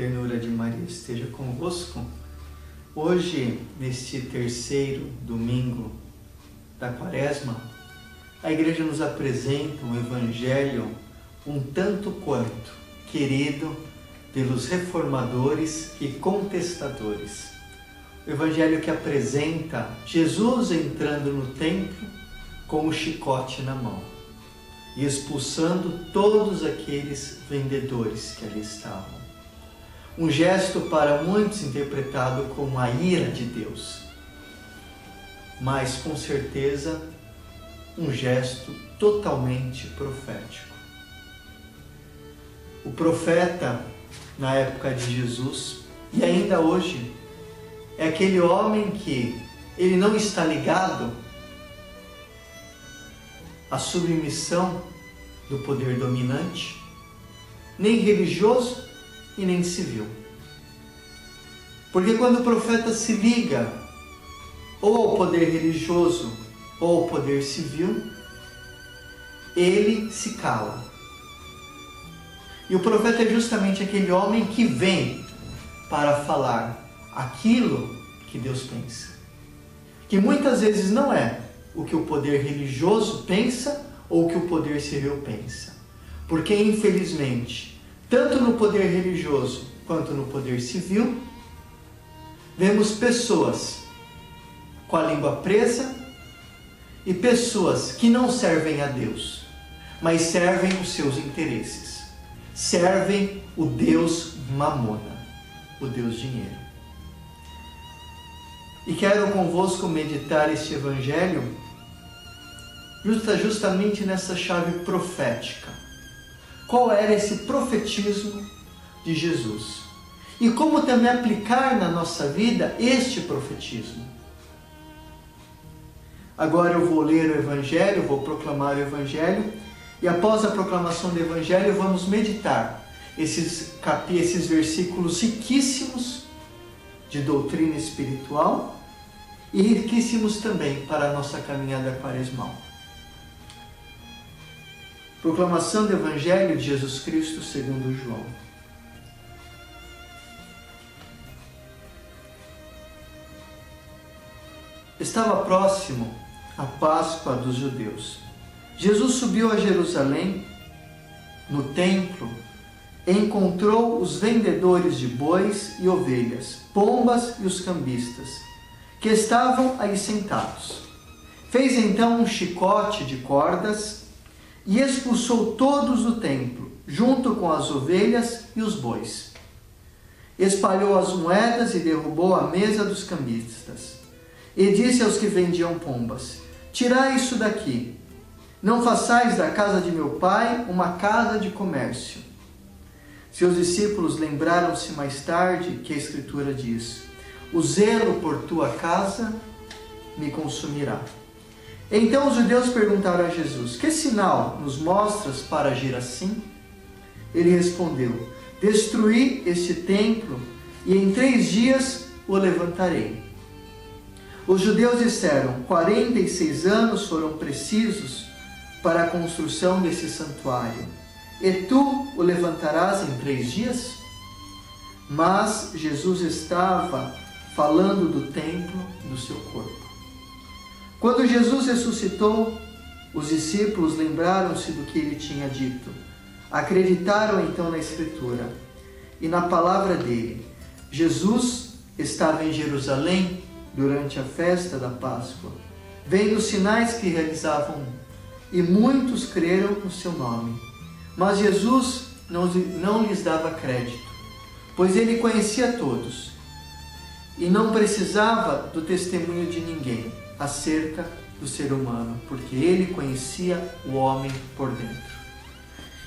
ternura de Maria esteja convosco. Hoje, neste terceiro domingo da Quaresma, a Igreja nos apresenta um Evangelho um tanto quanto querido pelos reformadores e contestadores. O Evangelho que apresenta Jesus entrando no templo com o chicote na mão e expulsando todos aqueles vendedores que ali estavam. Um gesto para muitos interpretado como a ira de Deus, mas com certeza um gesto totalmente profético. O profeta, na época de Jesus, e ainda hoje, é aquele homem que ele não está ligado à submissão do poder dominante, nem religioso e nem civil. Porque quando o profeta se liga ou ao poder religioso ou ao poder civil, ele se cala. E o profeta é justamente aquele homem que vem para falar aquilo que Deus pensa, que muitas vezes não é o que o poder religioso pensa ou o que o poder civil pensa, porque infelizmente, tanto no poder religioso quanto no poder civil, vemos pessoas com a língua presa e pessoas que não servem a Deus, mas servem os seus interesses, servem o Deus Mamona, o Deus dinheiro. E quero convosco meditar este Evangelho justamente nessa chave profética. Qual era esse profetismo de Jesus? E como também aplicar na nossa vida este profetismo? Agora eu vou ler o Evangelho, vou proclamar o Evangelho, e após a proclamação do Evangelho vamos meditar esses versículos riquíssimos de doutrina espiritual e riquíssimos também para a nossa caminhada quaresmal. Proclamação do Evangelho de Jesus Cristo segundo João. Estava próximo a Páscoa dos judeus. Jesus subiu a Jerusalém. No templo, encontrou os vendedores de bois e ovelhas, pombas e os cambistas, que estavam aí sentados. Fez então um chicote de cordas e expulsou todos do templo, junto com as ovelhas e os bois. Espalhou as moedas e derrubou a mesa dos cambistas. E disse aos que vendiam pombas: tirai isso daqui, não façais da casa de meu pai uma casa de comércio. Seus discípulos lembraram-se mais tarde que a Escritura diz: o zelo por tua casa me consumirá. Então os judeus perguntaram a Jesus: que sinal nos mostras para agir assim? Ele respondeu: destruí este templo e em 3 dias o levantarei. Os judeus disseram: 46 anos foram precisos para a construção desse santuário, e tu o levantarás em 3 dias? Mas Jesus estava falando do templo do seu corpo. Quando Jesus ressuscitou, os discípulos lembraram-se do que ele tinha dito. Acreditaram então na Escritura e na palavra dele. Jesus estava em Jerusalém durante a festa da Páscoa, vendo os sinais que realizavam, e muitos creram no seu nome. Mas Jesus não lhes dava crédito, pois ele conhecia todos e não precisava do testemunho de ninguém acerca do ser humano, porque ele conhecia o homem por dentro.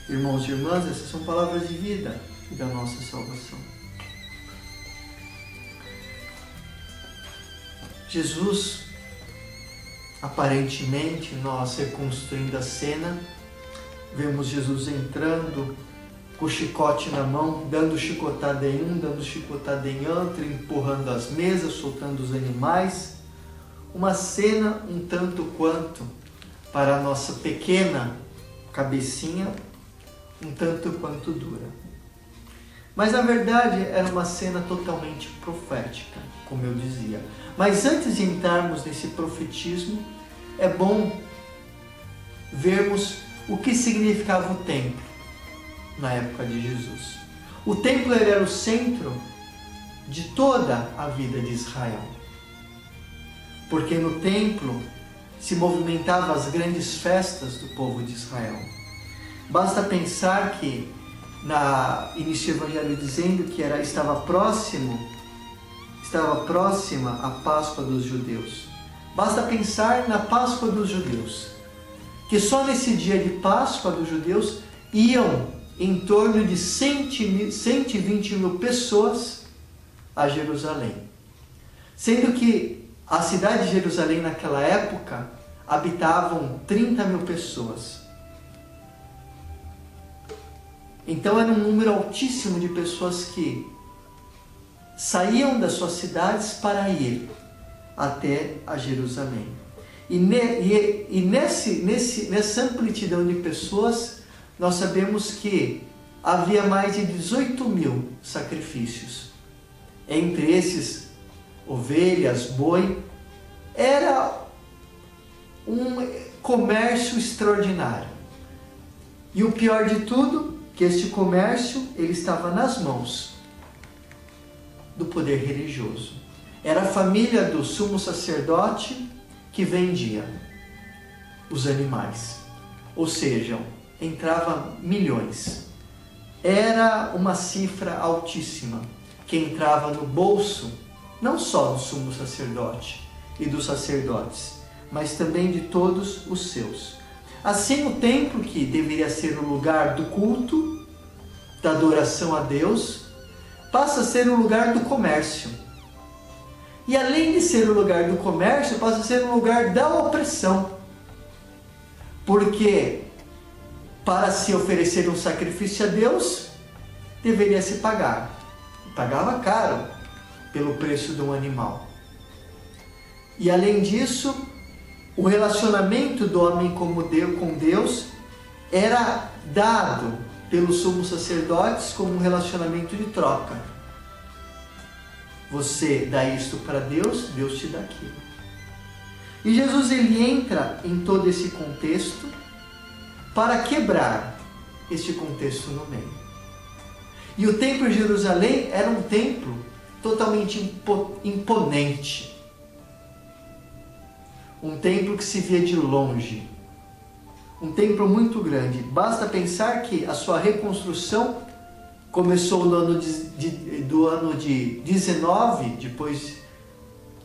Irmãos e irmãs, essas são palavras de vida e da nossa salvação. Jesus, aparentemente, nós reconstruindo a cena, vemos Jesus entrando com o chicote na mão, dando chicotada em um, dando chicotada em outro, empurrando as mesas, soltando os animais. Uma cena um tanto quanto, para a nossa pequena cabecinha, um tanto quanto dura. Mas na verdade era uma cena totalmente profética, como eu dizia. Mas antes de entrarmos nesse profetismo, é bom vermos o que significava o templo na época de Jesus. O templo era o centro de toda a vida de Israel, porque no templo se movimentavam as grandes festas do povo de Israel. Basta pensar que inicia o Evangelho dizendo que estava próxima a Páscoa dos judeus. Basta pensar na Páscoa dos judeus, que só nesse dia de Páscoa dos judeus iam em torno de 120 mil pessoas a Jerusalém. Sendo que a cidade de Jerusalém naquela época habitavam 30 mil pessoas. Então era um número altíssimo de pessoas que saíam das suas cidades para ir até a Jerusalém. E nessa amplidão de pessoas, nós sabemos que havia mais de 18 mil sacrifícios. Entre esses, ovelhas, boi, era um comércio extraordinário. E o pior de tudo, que este comércio ele estava nas mãos do poder religioso. Era a família do sumo sacerdote que vendia os animais. Ou seja, entrava milhões. Era uma cifra altíssima que entrava no bolso não só do sumo sacerdote e dos sacerdotes, mas também de todos os seus. Assim, o templo, que deveria ser o lugar do culto, da adoração a Deus, passa a ser o lugar do comércio. E além de ser o lugar do comércio, passa a ser o lugar da opressão. Porque para se oferecer um sacrifício a Deus, deveria se pagar. E pagava caro pelo preço de um animal. E além disso, o relacionamento do homem com Deus era dado pelos sumos sacerdotes como um relacionamento de troca. Você dá isto para Deus, Deus te dá aquilo. E Jesus ele entra em todo esse contexto para quebrar este contexto no meio. E o templo de Jerusalém era um templo totalmente imponente. Um templo que se via de longe. Um templo muito grande. Basta pensar que a sua reconstrução começou no ano de 19 depois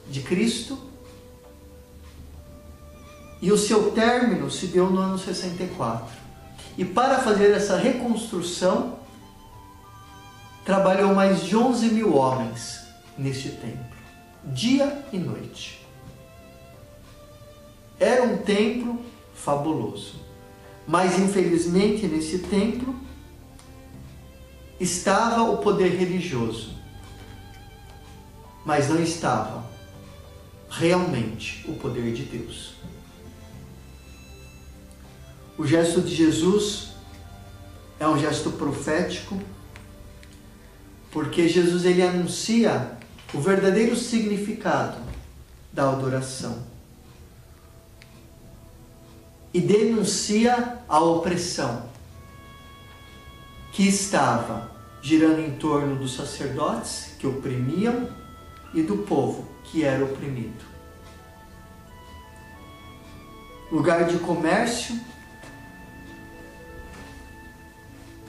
de Cristo. E o seu término se deu no ano 64. E para fazer essa reconstrução, trabalhou mais de 11 mil homens neste templo, dia e noite. Era um templo fabuloso. Mas infelizmente nesse templo estava o poder religioso. Mas não estava realmente o poder de Deus. O gesto de Jesus é um gesto profético, porque Jesus ele anuncia o verdadeiro significado da adoração e denuncia a opressão que estava girando em torno dos sacerdotes que oprimiam e do povo que era oprimido. Lugar de comércio,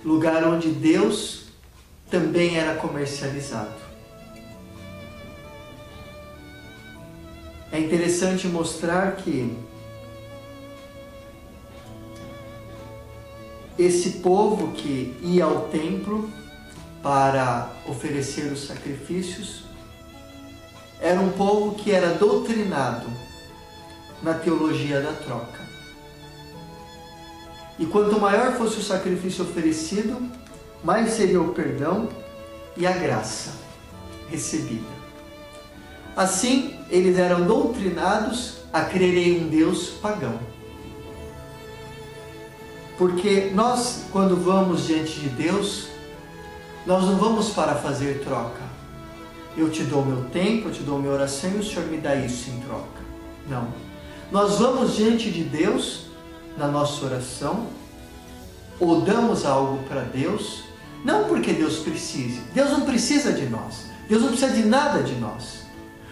lugar onde Deus também era comercializado. É interessante mostrar que esse povo que ia ao templo para oferecer os sacrifícios era um povo que era doutrinado na teologia da troca. E quanto maior fosse o sacrifício oferecido, mais seria o perdão e a graça recebida. Assim, eles eram doutrinados a crer em um Deus pagão. Porque nós, quando vamos diante de Deus, Nós não vamos para fazer troca. Eu te dou meu tempo, eu te dou minha oração e o Senhor me dá isso em troca. Não. Nós vamos diante de Deus na nossa oração, ou damos algo para Deus, não porque Deus precise. Deus não precisa de nós. Deus não precisa de nada de nós.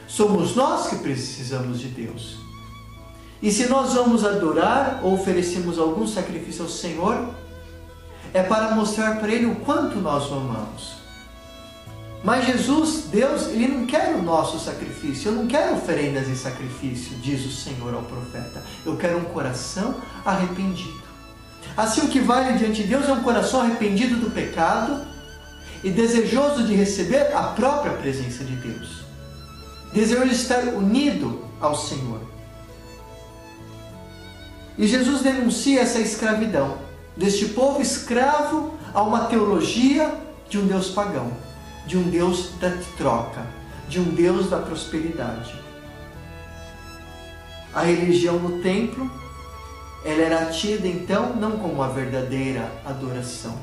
Somos nós que precisamos de Deus. E se nós vamos adorar ou oferecemos algum sacrifício ao Senhor, é para mostrar para Ele o quanto nós o amamos. Mas Jesus, Deus, Ele não quer o nosso sacrifício. Eu não quero oferendas e sacrifício, diz o Senhor ao profeta. Eu quero um coração arrependido. Assim, o que vale diante de Deus é um coração arrependido do pecado e desejoso de receber a própria presença de Deus. Desejoso de estar unido ao Senhor. E Jesus denuncia essa escravidão deste povo escravo a uma teologia de um Deus pagão, de um Deus da troca, de um Deus da prosperidade. A religião no templo, ela era tida então não como uma verdadeira adoração,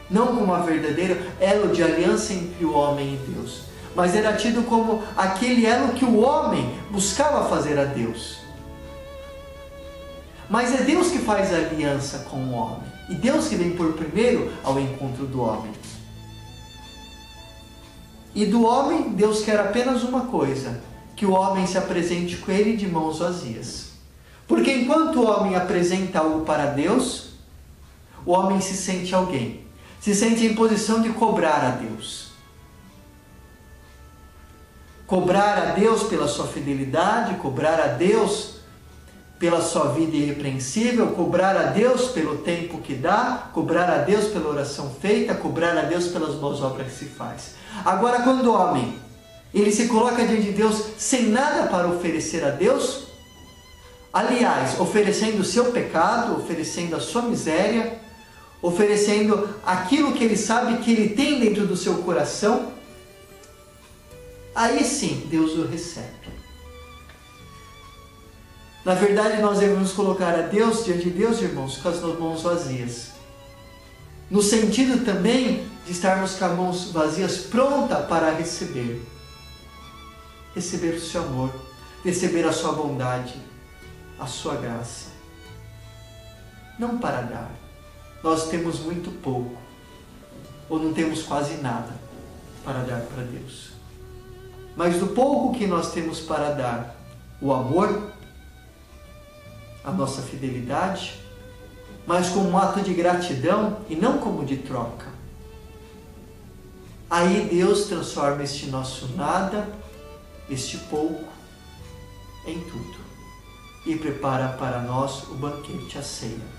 não como uma verdadeira elo de aliança entre o homem e Deus, mas era tido como aquele elo que o homem buscava fazer a Deus. Mas é Deus que faz a aliança com o homem, e Deus que vem por primeiro ao encontro do homem. E do homem, Deus quer apenas uma coisa, que o homem se apresente com Ele de mãos vazias. Porque enquanto o homem apresenta algo para Deus, o homem se sente alguém, se sente em posição de cobrar a Deus. Cobrar a Deus pela sua fidelidade, cobrar a Deus pela sua vida irrepreensível, cobrar a Deus pelo tempo que dá, cobrar a Deus pela oração feita, cobrar a Deus pelas boas obras que se faz. Agora, quando o homem ele se coloca diante de Deus sem nada para oferecer a Deus, aliás, oferecendo o seu pecado, oferecendo a sua miséria, oferecendo aquilo que ele sabe que ele tem dentro do seu coração, aí sim Deus o recebe. Na verdade, nós devemos colocar a Deus diante de Deus, irmãos, com as mãos vazias. No sentido também de estarmos com as mãos vazias pronta para receber. Receber o seu amor, receber a sua bondade, a sua graça. Não para dar. Nós temos muito pouco, ou não temos quase nada para dar para Deus. Mas do pouco que nós temos para dar, o amor, a nossa fidelidade, mas como um ato de gratidão e não como de troca. Aí Deus transforma este nosso nada, este pouco, em tudo e prepara para nós o banquete, a ceia.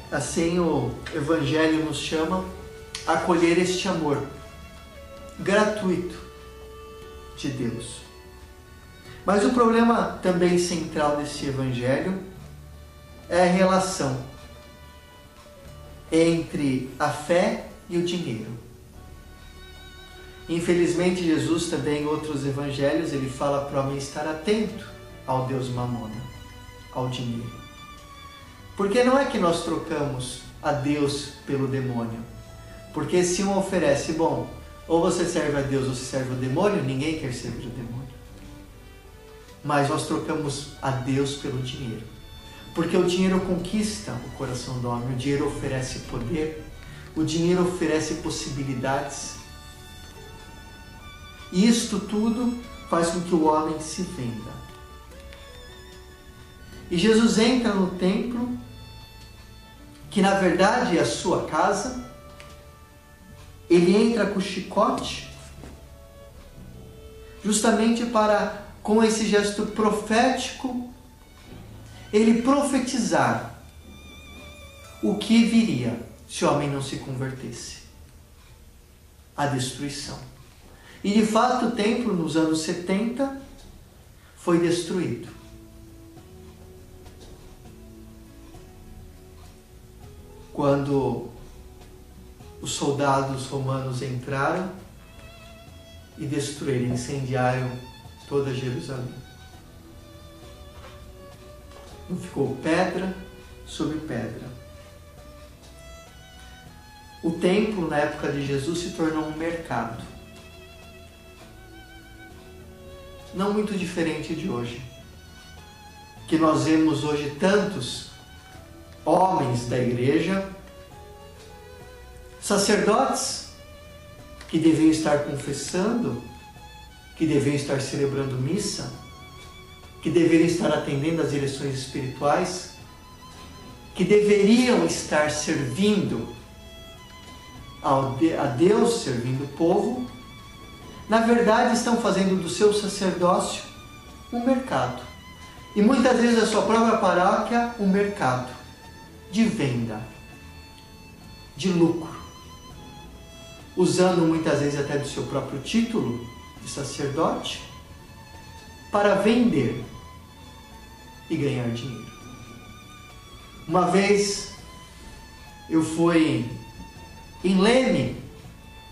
Assim o Evangelho nos chama a acolher este amor gratuito de Deus. Mas o problema também central desse Evangelho é a relação entre a fé e o dinheiro. Infelizmente, Jesus também em outros evangelhos ele fala para o homem estar atento ao Deus Mamona, ao dinheiro. Porque não é que nós trocamos a Deus pelo demônio. Porque se um oferece, bom, ou você serve a Deus ou você serve o demônio, ninguém quer servir o demônio. Mas nós trocamos a Deus pelo dinheiro. Porque o dinheiro conquista o coração do homem, o dinheiro oferece poder, o dinheiro oferece possibilidades. E isto tudo faz com que o homem se venda. E Jesus entra no templo, que na verdade é a sua casa. Ele entra com o chicote, justamente para, com esse gesto profético, ele profetizar o que viria se o homem não se convertesse. A destruição. E de fato o templo nos anos 70 foi destruído. Quando os soldados romanos entraram e destruíram, incendiaram toda Jerusalém. Não ficou pedra, sobre pedra. O templo, na época de Jesus, se tornou um mercado. Não muito diferente de hoje. Que nós vemos hoje tantos homens da igreja, sacerdotes, que deviam estar confessando, que deviam estar celebrando missa, que deveriam estar atendendo às direções espirituais, que deveriam estar servindo a Deus, servindo o povo, na verdade estão fazendo do seu sacerdócio um mercado. E muitas vezes a sua própria paróquia um mercado de venda, de lucro, usando muitas vezes até do seu próprio título de sacerdote para vender e ganhar dinheiro. Uma vez eu fui em Leme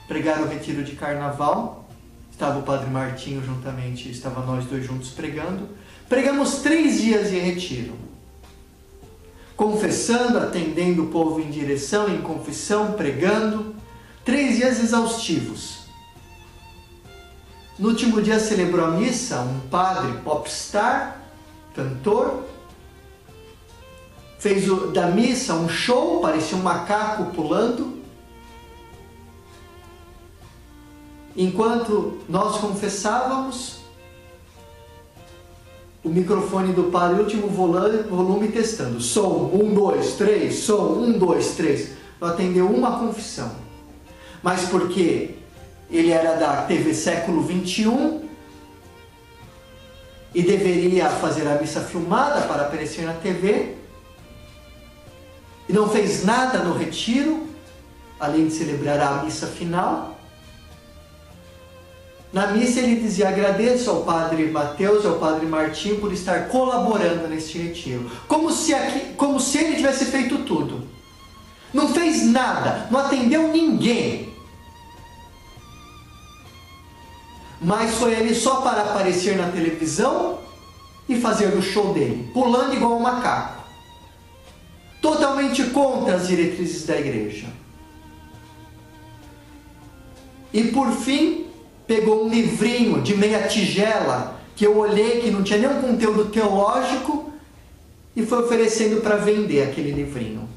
pregar o retiro de carnaval, estava o Padre Martinho juntamente, estava nós dois juntos pregando. Pregamos 3 dias de retiro, confessando, atendendo o povo em direção, em confissão, pregando, 3 dias exaustivos. No último dia celebrou a missa um padre popstar, cantor, fez da missa um show, parecia um macaco pulando. Enquanto nós confessávamos, o microfone do padre, último volume, testando. Som, 1, 2, 3, som, 1, 2, 3. Não atendeu uma confissão. Mas porque ele era da TV Século 21 e deveria fazer a missa filmada para aparecer na TV, e não fez nada no retiro, além de celebrar a missa final. Na missa ele dizia: agradeço ao Padre Mateus e ao Padre Martim por estar colaborando neste retiro. Como se ele tivesse feito tudo. Não fez nada, não atendeu ninguém. Mas foi ele só para aparecer na televisão e fazer o show dele, pulando igual um macaco. Totalmente contra as diretrizes da igreja. E por fim, pegou um livrinho de meia tigela, que eu olhei que não tinha nenhum conteúdo teológico, e foi oferecendo para vender aquele livrinho,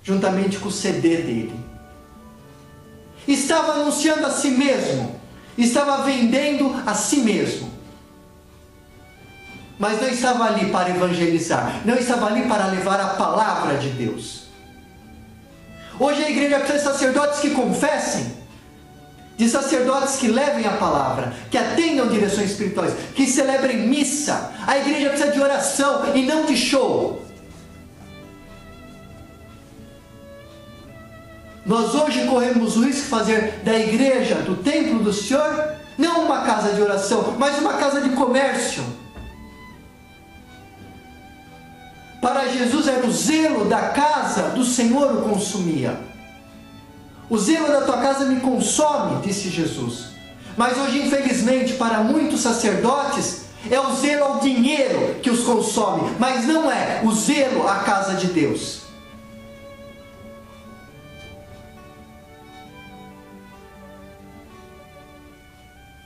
juntamente com o CD dele. Estava anunciando a si mesmo, estava vendendo a si mesmo. Mas não estava ali para evangelizar, não estava ali para levar a palavra de Deus. Hoje a igreja precisa de sacerdotes que confessem, de sacerdotes que levem a palavra, que atendam direções espirituais, que celebrem missa. A igreja precisa de oração e não de show. Nós hoje corremos o risco de fazer da igreja, do templo do Senhor, não uma casa de oração, mas uma casa de comércio. Para Jesus era o zelo da casa do Senhor o consumia. O zelo da tua casa me consome, disse Jesus. Mas hoje, infelizmente, para muitos sacerdotes, é o zelo ao dinheiro que os consome, mas não é o zelo à casa de Deus.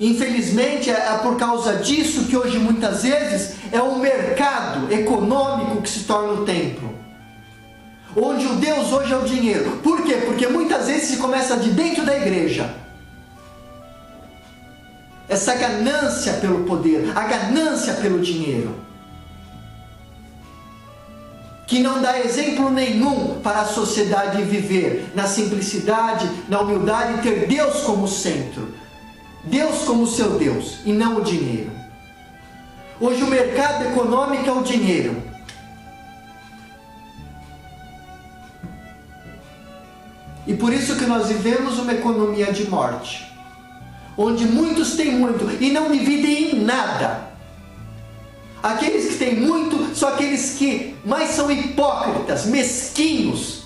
Infelizmente, é por causa disso que hoje muitas vezes é o mercado econômico que se torna o templo. Onde o Deus hoje é o dinheiro. Por quê? Porque muitas vezes se começa de dentro da igreja. Essa ganância pelo poder, a ganância pelo dinheiro. Que não dá exemplo nenhum para a sociedade viver na simplicidade, na humildade e ter Deus como centro. Deus como seu Deus e não o dinheiro. Hoje o mercado econômico é o dinheiro. E por isso que nós vivemos uma economia de morte, onde muitos têm muito e não dividem em nada. Aqueles que têm muito são aqueles que mais são hipócritas, mesquinhos,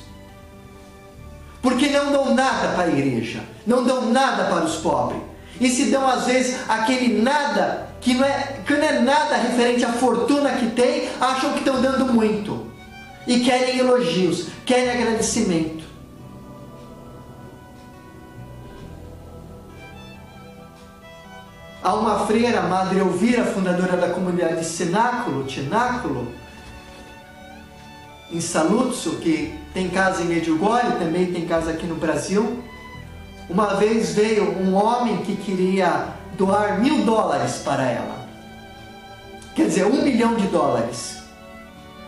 porque não dão nada para a igreja, não dão nada para os pobres. E se dão às vezes aquele nada, que não é nada referente à fortuna que tem, acham que estão dando muito. e querem elogios, querem agradecimento. Há uma freira, Madre Elvira, fundadora da comunidade Cenáculo, em Saluzzo, que tem casa em Medjugorje, também tem casa aqui no Brasil. Uma vez veio um homem que queria doar $1.000 para ela. Quer dizer, $1 milhão.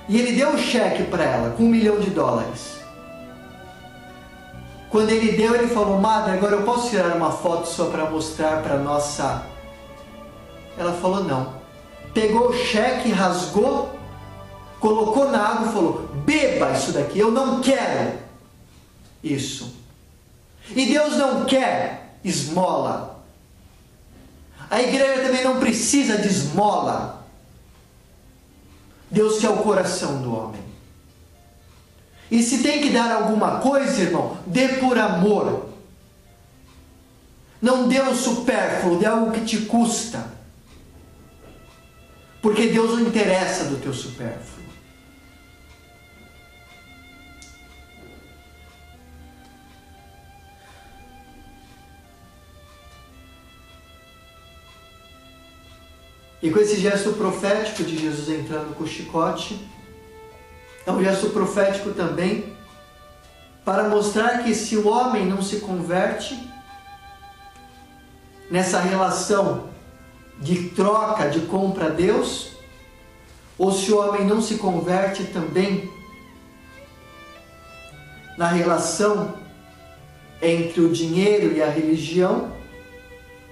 E ele deu um cheque para ela com $1 milhão. Quando ele deu, ele falou: Madre, agora eu posso tirar uma foto só para mostrar para nossa... Ela falou: não. Pegou o cheque, rasgou, colocou na água e falou: beba isso daqui, eu não quero isso. E Deus não quer esmola. A igreja também não precisa de esmola. Deus quer o coração do homem. E se tem que dar alguma coisa, irmão, dê por amor. Não dê o supérfluo, dê algo que te custa. Porque Deus não interessa do teu supérfluo. E com esse gesto profético de Jesus entrando com o chicote, é um gesto profético também para mostrar que se o homem não se converte nessa relação de troca, de compra a Deus, ou se o homem não se converte também na relação entre o dinheiro e a religião,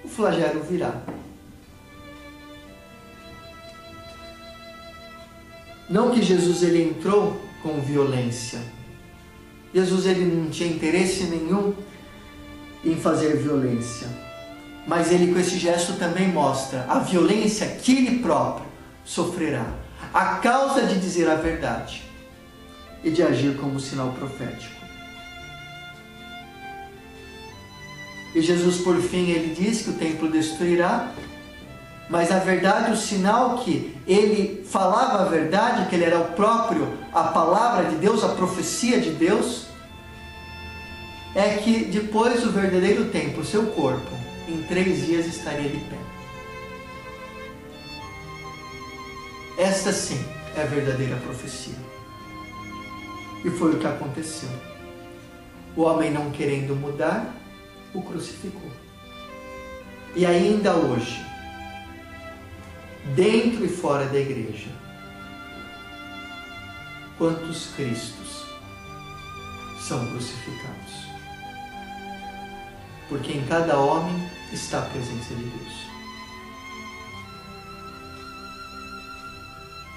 o flagelo virá. Não que Jesus ele entrou com violência. Jesus ele não tinha interesse nenhum em fazer violência. Mas ele com esse gesto também mostra a violência que ele próprio sofrerá. A causa de dizer a verdade e de agir como sinal profético. E Jesus por fim ele diz que o templo destruirá. Mas a verdade, o sinal que ele falava a verdade, que ele era o próprio, a palavra de Deus, a profecia de Deus, é que depois do verdadeiro templo, seu corpo, em 3 dias estaria de pé. Esta sim é a verdadeira profecia. E foi o que aconteceu. O homem não querendo mudar, o crucificou. E ainda hoje, dentro e fora da igreja, quantos Cristos são crucificados? Porque em cada homem está a presença de Deus,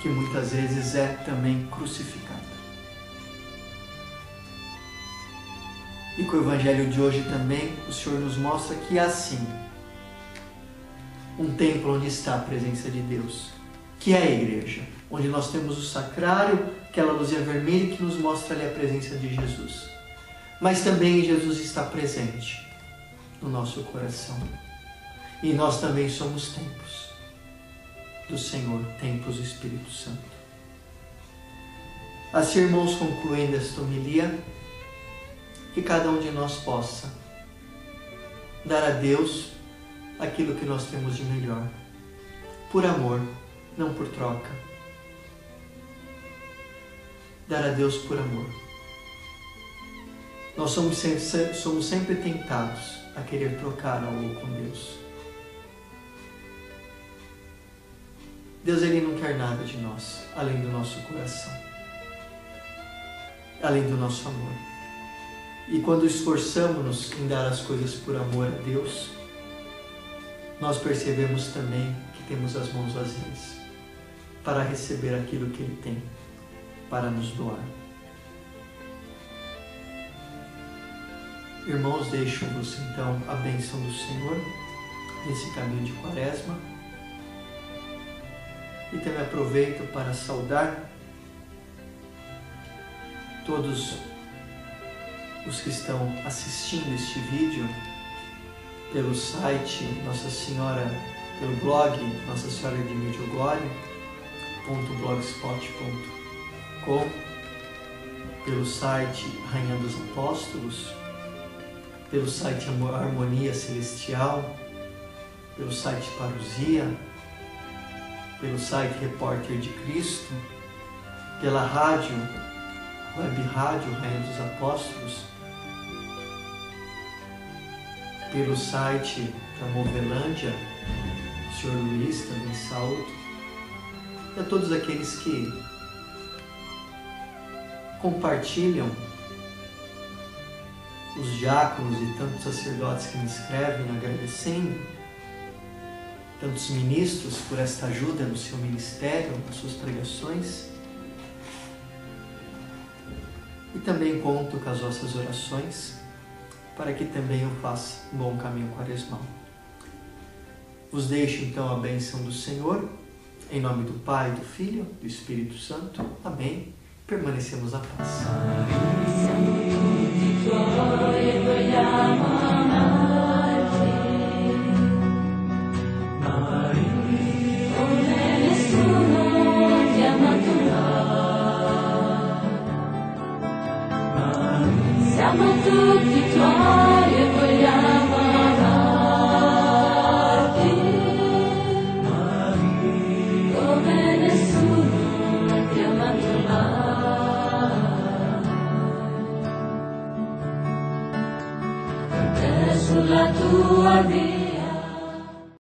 que muitas vezes é também crucificado. E com o evangelho de hoje também, o Senhor nos mostra que é assim, um templo onde está a presença de Deus, que é a igreja, onde nós temos o sacrário, aquela luzinha vermelha que nos mostra ali a presença de Jesus. Mas também Jesus está presente no nosso coração. E nós também somos templos do Senhor, templos do Espírito Santo. Assim, irmãos, concluindo esta homilia, que cada um de nós possa dar a Deus aquilo que nós temos de melhor, por amor, não por troca. Dar a Deus por amor. Nós somos sempre tentados a querer trocar algo com Deus. Deus ele não quer nada de nós, além do nosso coração, além do nosso amor. E quando esforçamos-nos em dar as coisas por amor a Deus, nós percebemos também que temos as mãos vazias para receber aquilo que Ele tem para nos doar. Irmãos, deixo-vos então a bênção do Senhor nesse caminho de Quaresma e também aproveito para saudar todos os que estão assistindo este vídeo pelo site Nossa Senhora, pelo blog Nossa Senhora de Medjugorje.blogspot.com pelo site Rainha dos Apóstolos, pelo site Harmonia Celestial, pelo site Parousia, pelo site Repórter de Cristo, pela rádio, web rádio Rainha dos Apóstolos, pelo site da Movelândia, o Sr. Luiz também saúdo, e a todos aqueles que compartilham, os diáconos e tantos sacerdotes que me escrevem agradecendo, tantos ministros por esta ajuda no seu ministério, nas suas pregações. E também conto com as vossas orações, para que também eu faça um bom caminho quaresmal. Vos deixo então a bênção do Senhor, em nome do Pai, do Filho, do Espírito Santo. Amém. Permanecemos na paz. Siamo tutti tuoi e vogliamo amarti come nessuno ti ha amato mai. Per te sulla tua vita